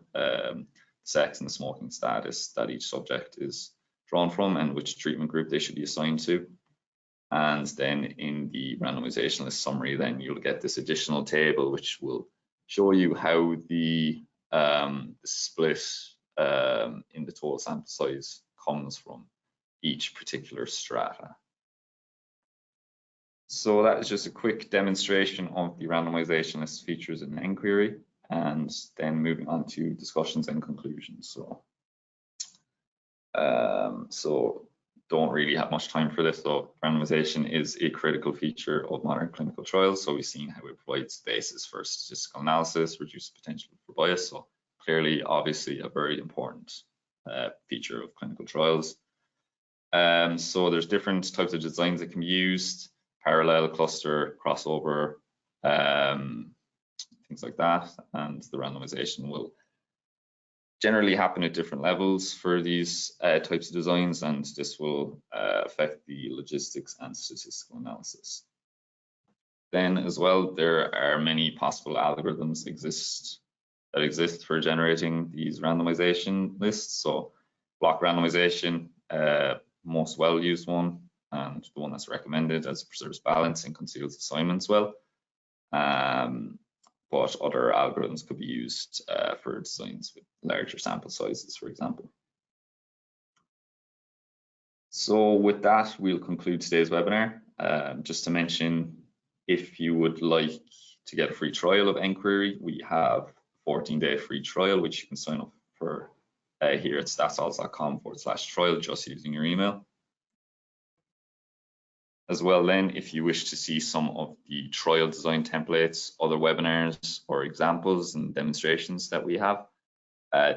sex, and the smoking status that each subject is drawn from and which treatment group they should be assigned to. And then in the randomization list summary, then you'll get this additional table which will show you how the split in the total sample size comes from each particular strata. So that is just a quick demonstration of the randomization list features in nQuery, and then moving on to discussions and conclusions. So don't really have much time for this. So randomization is a critical feature of modern clinical trials. So we've seen how it provides the basis for statistical analysis, reduces potential for bias. So clearly, obviously, a very important feature of clinical trials. So there's different types of designs that can be used: parallel, cluster, crossover, things like that. And the randomization will generally happen at different levels for these types of designs, and this will affect the logistics and statistical analysis. Then as well, there are many possible algorithms that exist for generating these randomization lists. So block randomization, most well used one, and the one that's recommended as it preserves balance and conceals assignments well. But other algorithms could be used for designs with larger sample sizes, for example. So with that, we'll conclude today's webinar. Just to mention, if you would like to get a free trial of nQuery, we have a 14-day free trial, which you can sign up for here at statsols.com/trial, just using your email. As well, then, if you wish to see some of the trial design templates, other webinars or examples and demonstrations that we have,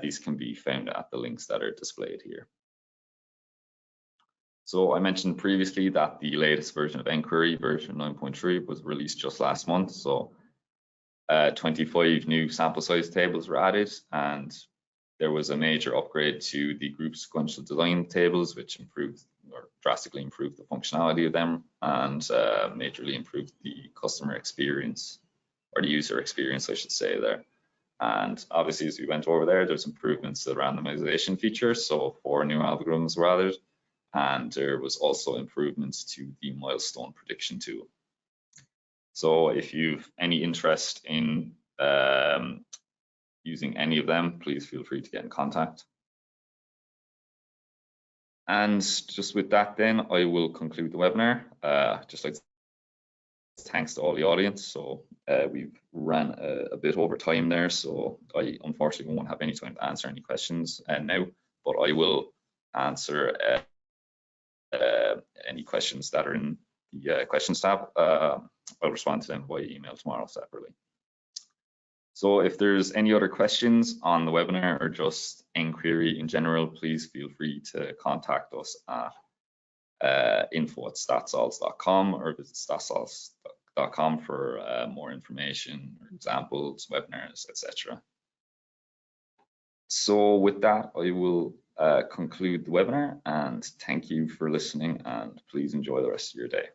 these can be found at the links that are displayed here. So I mentioned previously that the latest version of nQuery, version 9.3, was released just last month. So 25 new sample size tables were added, and there was a major upgrade to the group sequential design tables, which improved or drastically improved the functionality of them, and majorly improved the customer experience, or the user experience, I should say there. And obviously, as we went over there, there's improvements to the randomization feature, so 4 new algorithms were added, and there was also improvements to the milestone prediction tool. So if you've any interest in using any of them, please feel free to get in contact. And just with that, then I will conclude the webinar. Just like to thanks to all the audience. So we've ran a bit over time there, so I unfortunately won't have any time to answer any questions now, but I will answer any questions that are in the questions tab. I'll respond to them by email tomorrow separately. So if there's any other questions on the webinar or just nQuery in general, please feel free to contact us at info@statsols.com or visit statsols.com for more information, examples, webinars, etc. So with that, I will conclude the webinar, and thank you for listening, and please enjoy the rest of your day.